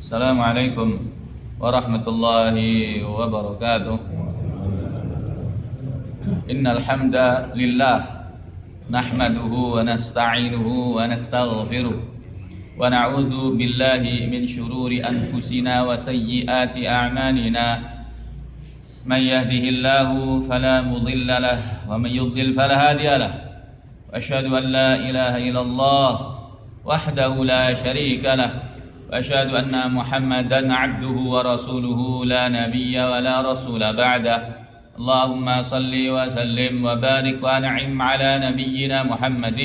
Assalamualaikum warahmatullahi wabarakatuh. Innal hamdalillah nahmaduhu wa nasta'inuhu wa nastaghfiruh wa na'udzu billahi min shururi anfusina wa sayyiati a'malina. Man yahdihillahu fala mudilla lahu wa man yudlil fala hadiya lahu. Wa asyhadu an la ilaha illallah wahdahu la syarika lahu. وأشهد أن محمدا عبده ورسوله لا نبي ولا رسول بعده اللهم صل وسلم وبارك وأنعم على نبينا محمد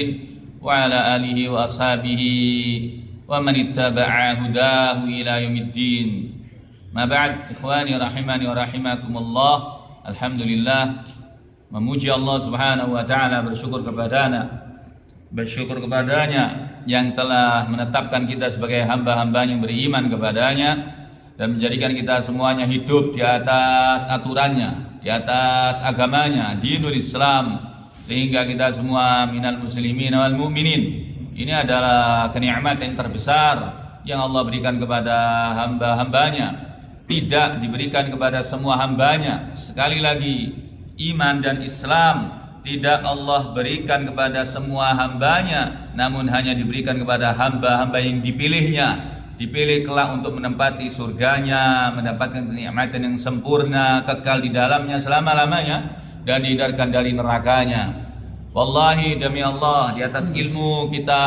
وعلى آله وأصحابه ومن اتبع هداه إلى يوم الدين ما بعد إخواني rahimani wa rahimakumullah. Alhamdulillah, memuji Allah subhanahu wa ta'ala, bersyukur kepadanya yang telah menetapkan kita sebagai hamba-hambanya yang beriman kepadanya dan menjadikan kita semuanya hidup di atas aturannya, di atas agamanya, dinul Islam, sehingga kita semua minal muslimin wal mu'minin. Ini adalah kenikmatan yang terbesar yang Allah berikan kepada hamba-hambanya, tidak diberikan kepada semua hambanya. Sekali lagi, iman dan Islam tidak Allah berikan kepada semua hambanya, namun hanya diberikan kepada hamba-hamba yang dipilihnya, dipilih kelak untuk menempati surganya, mendapatkan kenikmatan yang sempurna, kekal di dalamnya selama-lamanya, dan dihindarkan dari nerakanya. Wallahi, demi Allah, di atas ilmu kita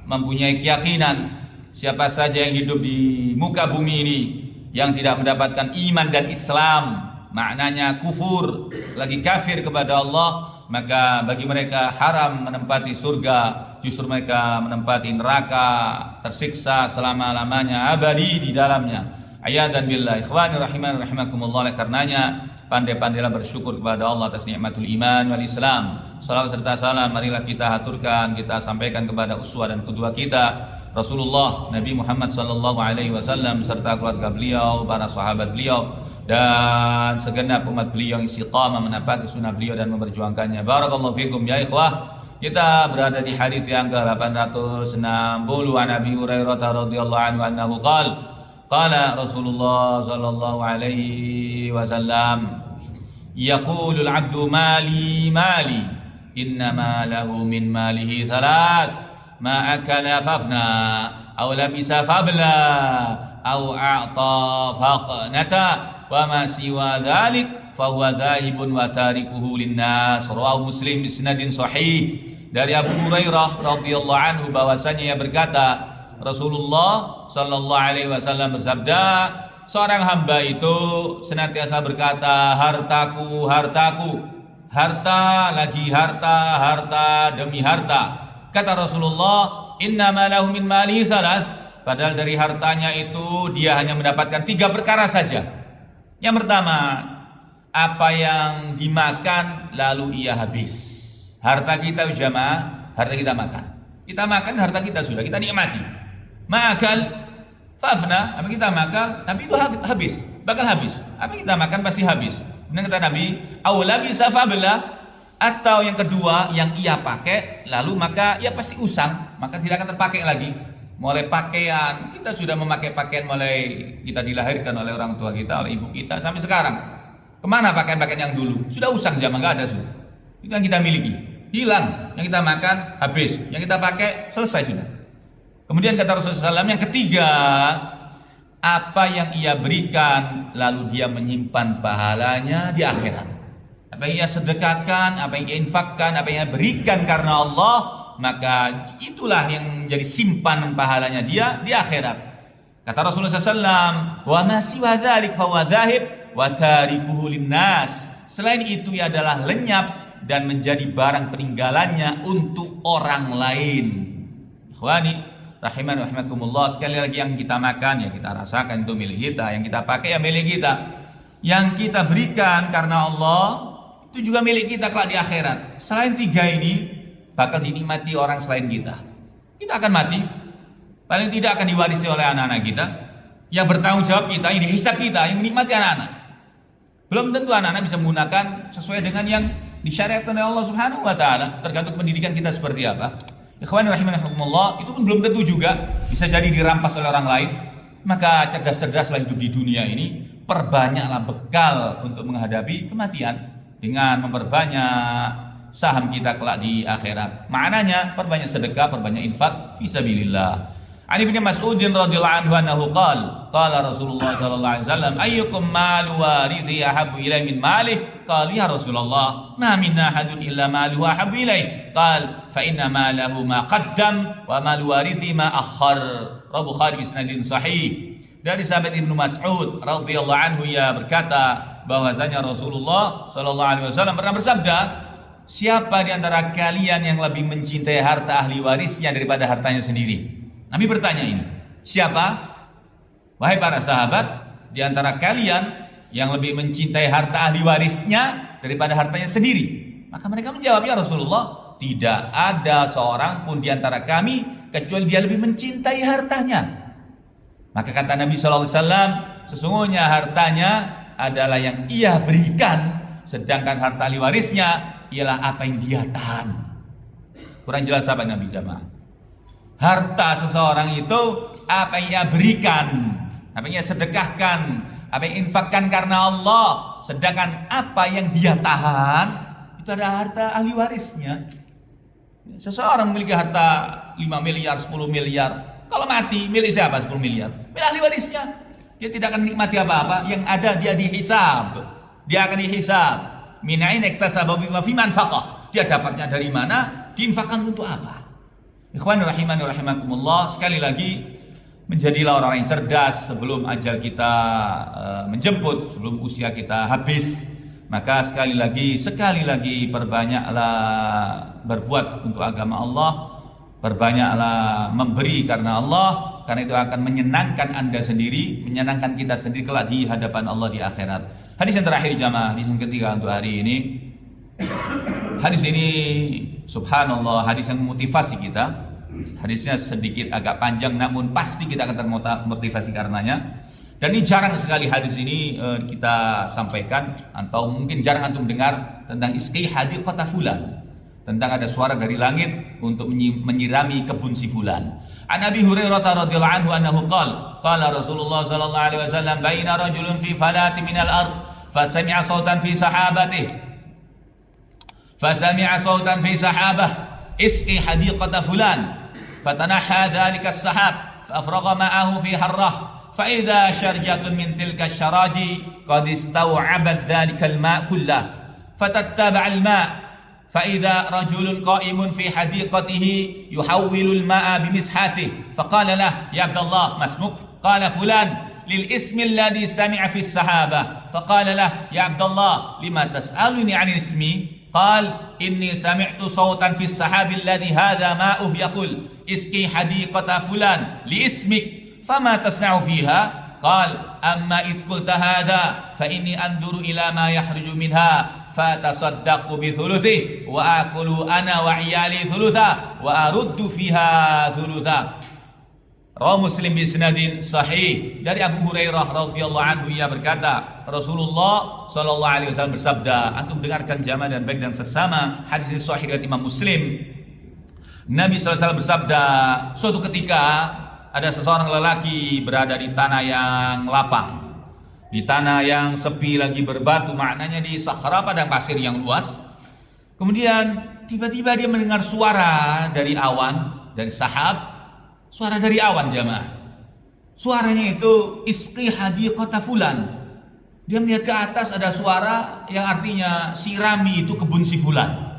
mempunyai keyakinan siapa saja yang hidup di muka bumi ini yang tidak mendapatkan iman dan Islam, maknanya kufur, lagi kafir kepada Allah, maka bagi mereka haram menempati surga, justru mereka menempati neraka, tersiksa selama-lamanya, abadi di dalamnya. Ayadan billah. Ikhwani rahimani rahimakumullah. Oleh karenanya, pandai-pandailah bersyukur kepada Allah atas nikmatul iman wal Islam. Salawat serta salam marilah kita haturkan, kita sampaikan kepada uswah dan qudwah kita, Rasulullah Nabi Muhammad sallallahu alaihi wasallam, serta keluarga beliau, para sahabat beliau, dan segenap umat beliau yang istiqamah menapaki sunnah beliau dan memperjuangkannya. Barakallahu fikum ya ikhwah. Kita berada di hadis yang ke-860 an Abi Hurairah radhiyallahu anhu annahu qala Rasulullah sallallahu alaihi wasallam, yaqulul 'abdu mali mali innama lahu min malihi thalath ma akala fafna aw labisa fabla aw a'ta faqnata wa ma siwa dzalik fa huwa dzahibun wa tarikuhu linnas. Rawahu Muslim bisnadin sahih. Dari Abu Hurairah radhiyallahu anhu bahwasanya ia berkata, Rasulullah sallallahu alaihi wasallam bersabda, seorang hamba itu senantiasa berkata, hartaku, hartaku, harta lagi harta, harta demi harta. Kata Rasulullah, innama lahu min malihi salas, padahal dari hartanya itu dia hanya mendapatkan 3 perkara saja. Yang pertama, apa yang dimakan lalu ia habis. Harta kita jamaah, harta kita makan. Kita makan harta kita sudah, kita nikmati. Ma'akal fafna, apa kita makan, tapi itu habis, bakal habis. Apa kita makan pasti habis. Kemudian kata Nabi, aula bisa fabla, atau yang kedua yang ia pakai lalu maka ia pasti usang, maka tidak akan terpakai lagi. Mulai pakaian, kita sudah memakai pakaian mulai kita dilahirkan oleh orang tua kita, oleh ibu kita sampai sekarang. Kemana pakaian-pakaian yang dulu? Sudah usang, zaman nggak ada sudah. Itu yang kita miliki, hilang. Yang kita makan habis, yang kita pakai selesai sudah. Kemudian kata Rasulullah SAW, yang ketiga, apa yang ia berikan lalu dia menyimpan pahalanya di akhirat. Apa yang ia sedekahkan, apa yang ia infakkan, apa yang ia berikan karena Allah, maka itulah yang menjadi simpanan pahalanya dia di akhirat. Kata Rasulullah SAW, wa ma siwa dzalik fa huwa dzahib wa tarikuhu linnas. Selain itu ia adalah lenyap dan menjadi barang peninggalannya untuk orang lain. Ikhwani rahimani rahimakumullah. Sekali lagi, yang kita makan ya kita rasakan itu milik kita, yang kita pakai ya milik kita, yang kita berikan karena Allah itu juga milik kita kelak di akhirat. Selain 3 ini bakal dinikmati orang selain kita. Kita akan mati, paling tidak akan diwarisi oleh anak-anak kita. Yang bertanggung jawab kita, yang dihisab kita, yang menikmati anak-anak. Belum tentu anak-anak bisa menggunakan sesuai dengan yang disyariatkan oleh Allah Subhanahu wa taala, tergantung pendidikan kita seperti apa. Ikhwani rahimakumullah, itu pun belum tentu juga, bisa jadi dirampas oleh orang lain. maka cerdas-cerdaslah hidup di dunia ini, perbanyaklah bekal untuk menghadapi kematian dengan memperbanyak saham kita kelak di akhirat. Maknanya perbanyak sedekah, perbanyak infak fisabilillah. Ani bin Mas'ud radhiyallahu anhu qala Rasulullah sallallahu alaihi wasallam ayyukum malu warithi ahabbu ilaihi min malih qala ya Rasulullah ma minna ahadun illa maluhu ahabbu ilaihi qala fa inna malahu ma qaddam wa malu warithi ma akhar. Rawahu Bukhari bi sanadin sahih. Dari sahabat Ibnu Mas'ud radhiyallahu anhu ia berkata bahwasanya Rasulullah sallallahu alaihi wasallam pernah bersabda, siapa di antara kalian yang lebih mencintai harta ahli warisnya daripada hartanya sendiri? Nabi bertanya ini, siapa? Wahai para sahabat, di antara kalian yang lebih mencintai harta ahli warisnya daripada hartanya sendiri? Maka mereka menjawab, ya Rasulullah, tidak ada seorang pun di antara kami kecuali dia lebih mencintai hartanya. Maka kata Nabi SAW, sesungguhnya hartanya adalah yang ia berikan, sedangkan harta ahli warisnya ialah apa yang dia tahan. Kurang jelas sahabat Nabi jamaah. Harta seseorang itu apa yang ia berikan, apa yang ia sedekahkan, apa yang infakkan karena Allah. Sedangkan apa yang dia tahan itu adalah harta ahli warisnya. Seseorang memiliki harta 5 miliar, 10 miliar. Kalau mati, milik siapa 10 miliar? Milik ahli warisnya. Dia tidak akan menikmati apa-apa. Yang ada dia dihisab. Dia akan dihisab. Min aina iktasaba wa fi man faqah. Dia dapatnya dari mana? Diinfakkan untuk apa? Ikhwan rahimani rahimakumullah, sekali lagi menjadilah orang yang cerdas sebelum ajal kita menjemput, sebelum usia kita habis. Maka sekali lagi perbanyaklah berbuat untuk agama Allah, perbanyaklah memberi karena Allah, karena itu akan menyenangkan Anda sendiri, menyenangkan kita sendiri kelak di hadapan Allah di akhirat. Hadis yang terakhir jamaah, hadis yang ketiga untuk hari ini. Hadis ini subhanallah, hadis yang memotivasi kita. Hadisnya sedikit agak panjang namun pasti kita akan termotivasi karenanya. Dan ini jarang sekali hadis ini kita sampaikan, atau mungkin jarang antum dengar tentang isqi hadiqata fulan, tentang ada suara dari langit untuk menyirami kebun si fulan. An Abi Hurairah radhiyallahu anhu qala Rasulullah sallallahu alaihi wasallam baina rajulun fi falatin minal ard fasami'a sautan fi sahabatihi فسمع صوتا في سحابه اسقي حديقة فلان فتنحى ذلك السحاب فأفرغ ماءه في حره فإذا شرجة من تلك الشراجي قد استوعبت ذلك الماء كله فتتبع الماء فإذا رجل قائم في حديقته يحول الماء بمسحاته فقال له يا عبد الله ما اسمك؟ قال فلان للاسم الذي سمع في السحابة فقال له يا عبد الله لما تسألني عن اسمي؟ قال إني سمعت صوتا في السحاب الذي هذا ماؤه يقول اسقي حديقة فلان لاسمك فما تصنع فيها؟ قال أما إذ قلت هذا فإني أنظر إلى ما يخرج منها فتصدق بثلثه وآكل أنا وعيالي ثلثا وأرد فيها ثلثا. Rawahu Muslim bi sanadin sahih. Dari Abu Hurairah radhiyallahu anhu ia berkata, Rasulullah sallallahu alaihi wasallam bersabda, antum dengarkan jamaah dan baik dan seksama, hadis ini sahih riwayat Imam Muslim. Nabi sallallahu alaihi wasallam bersabda, suatu ketika ada seseorang lelaki berada di tanah yang lapang, di tanah yang sepi lagi berbatu, maknanya di sahara padang pasir yang luas. Kemudian tiba-tiba dia mendengar suara dari awan, dari sahab. Suara dari awan jamaah. Suaranya itu isqi hadiqata fulan. Dia melihat ke atas ada suara yang artinya sirami itu kebun si fulan.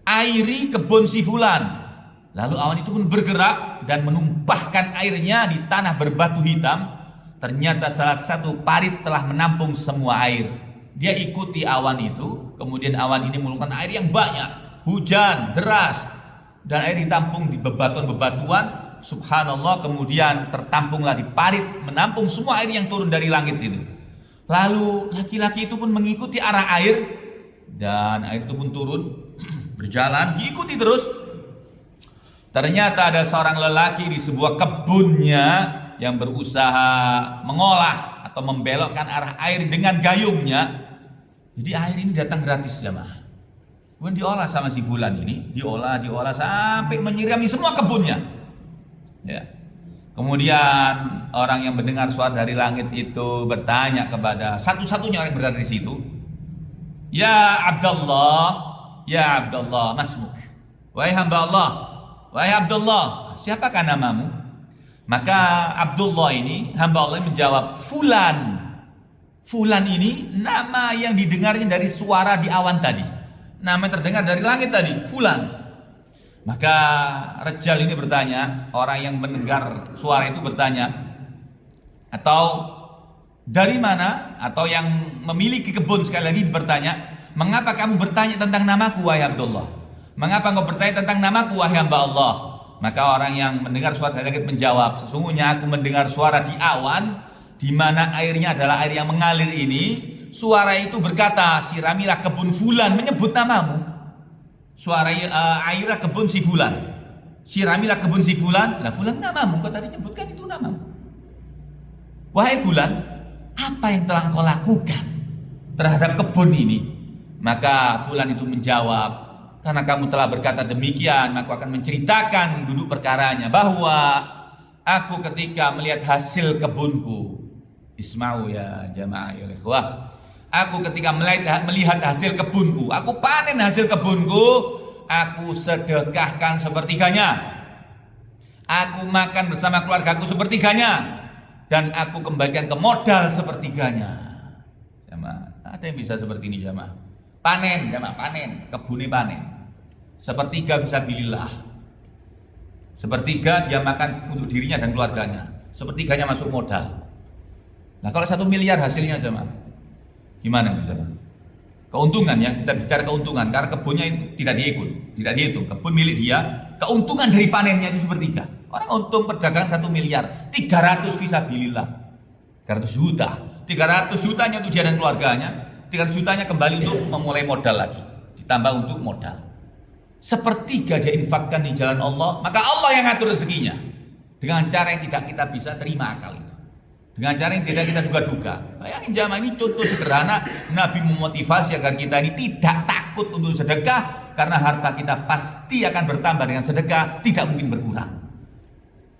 Airi kebun si fulan. Lalu awan itu pun bergerak dan menumpahkan airnya di tanah berbatu hitam. Ternyata salah satu parit telah menampung semua air. Dia ikuti awan itu, kemudian awan ini mengeluarkan air yang banyak. Hujan deras dan air ditampung di bebatuan-bebatuan. Subhanallah, kemudian tertampunglah di parit, menampung semua air yang turun dari langit itu. Lalu laki-laki itu pun mengikuti arah air, dan air itu pun turun, berjalan, diikuti terus. Ternyata ada seorang lelaki di sebuah kebunnya yang berusaha mengolah atau membelokkan arah air dengan gayungnya. Jadi air ini datang gratis jamaah. Kemudian diolah sama si fulan ini, diolah sampai menyirami semua kebunnya. Ya. Kemudian orang yang mendengar suara dari langit itu bertanya kepada satu-satunya orang yang berada di situ, Ya Abdullah, masmuk. Wahai hamba Allah, wahai Abdullah, siapakah namamu? Maka Abdullah ini, hamba Allah menjawab, Fulan. Fulan ini nama yang didengarnya dari suara di awan tadi. Nama yang terdengar dari langit tadi, Fulan. Maka Rajjal ini bertanya, orang yang mendengar suara itu bertanya, atau dari mana, atau yang memiliki kebun sekali lagi bertanya, mengapa kamu bertanya tentang namaku wahai Abdullah? Mengapa engkau bertanya tentang namaku wahai hamba Allah? Maka orang yang mendengar suara dari langit menjawab, sesungguhnya aku mendengar suara di awan, di mana airnya adalah air yang mengalir ini. Suara itu berkata, siramilah kebun Fulan, menyebut namamu. Suara airnya kebun si Fulan, siramilah kebun si Fulan. Nah, Fulan namamu, kau tadi nyebutkan itu namamu. Wahai Fulan, apa yang telah kau lakukan terhadap kebun ini? Maka Fulan itu menjawab, karena kamu telah berkata demikian, maka aku akan menceritakan duduk perkaranya, bahwa aku ketika melihat hasil kebunku, isma'u ya jamaah ya ikhwah, aku ketika melihat hasil kebunku, aku panen hasil kebunku, aku sedekahkan sepertiganya, aku makan bersama keluargaku sepertiganya, dan aku kembalikan ke modal sepertiganya. Jamaah, ada yang bisa seperti ini jamaah? Panen, jamaah, panen, kebunnya panen. Sepertiga fisabilillah. Sepertiga dia makan untuk dirinya dan keluarganya. Sepertiganya masuk modal. Nah, kalau 1 miliar hasilnya jamaah, gimana jamaah? Keuntungan ya, kita bicara keuntungan, karena kebunnya itu tidak dihitung. Kebun milik dia, keuntungan dari panennya itu sepertiga. Orang untung perdagangan 1 miliar, 300 fisabilillah, 300 juta. 300 jutanya untuk dia dan keluarganya, 300 jutanya kembali untuk memulai modal lagi, ditambah untuk modal. Sepertiga dia infakkan di jalan Allah, maka Allah yang ngatur rezekinya dengan cara yang tidak kita bisa terima akal itu, dengan cara yang tidak kita duga-duga. Bayangin jamaah, ini contoh sederhana Nabi memotivasi agar kita ini tidak takut untuk sedekah, karena harta kita pasti akan bertambah dengan sedekah, tidak mungkin berkurang.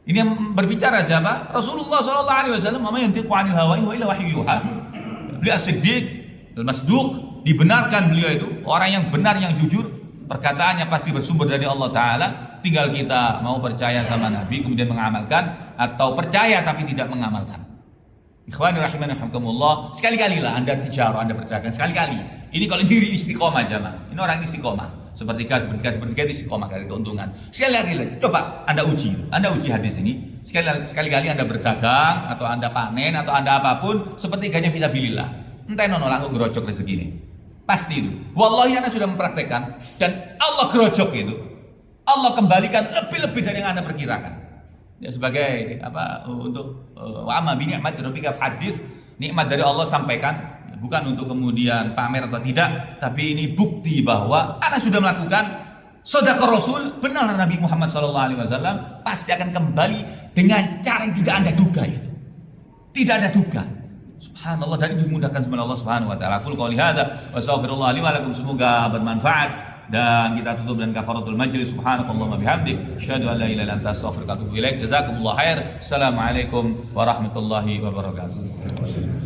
Ini yang berbicara siapa? Rasulullah SAW. Mama yantiqu 'anil hawa in huwa illa wahyu yuha. Beliau as-siddiq, al-masduq, dibenarkan beliau itu orang yang benar, yang jujur, perkataannya pasti bersumber dari Allah Ta'ala. Tinggal kita mau percaya sama Nabi kemudian mengamalkan, atau percaya tapi tidak mengamalkan. Ikhwani rahimani rahimakumullah, sekali-kali lah Anda tijarah, Anda percayakan sekali-kali. Ini kalau diri istiqomah jamaah, ini orang istiqomah. Sepertiga itu istiqomah dari keuntungan. Sekali lagi, coba Anda uji hadis ini. Sekali-kali Anda berdagang, atau Anda panen, atau Anda apapun, sepertiganya fisabilillah. Entah nono langsung gerocok rezeki ini. Pasti itu. Wallahi Anda sudah mempraktekkan, dan Allah gerocok itu. Allah kembalikan lebih-lebih dari yang Anda perkirakan. Ya, sebagai apa, untuk wa amma bi ni'mati rabbika fahadits, nikmat dari Allah sampaikan, bukan untuk kemudian pamer atau tidak, tapi ini bukti bahwa Anda sudah melakukan sedekah Rasul, benar Nabi Muhammad SAW pasti akan kembali dengan cara yang tidak Anda duga itu. Tidak ada duga. Subhanallah, dan itu dimudahkan sama Allah Subhanahu wa taala. Qul qouli hadza wa astaghfirullah li wa lakum, semoga bermanfaat. Dan kita tutup dengan kafaratul majlis. Subhanakallahumma bihamdik, asyhadu an la ilaha illa anta, astaghfiruka wa atubu ilaik. Jazakumullah khair. Assalamualaikum warahmatullahi wabarakatuh.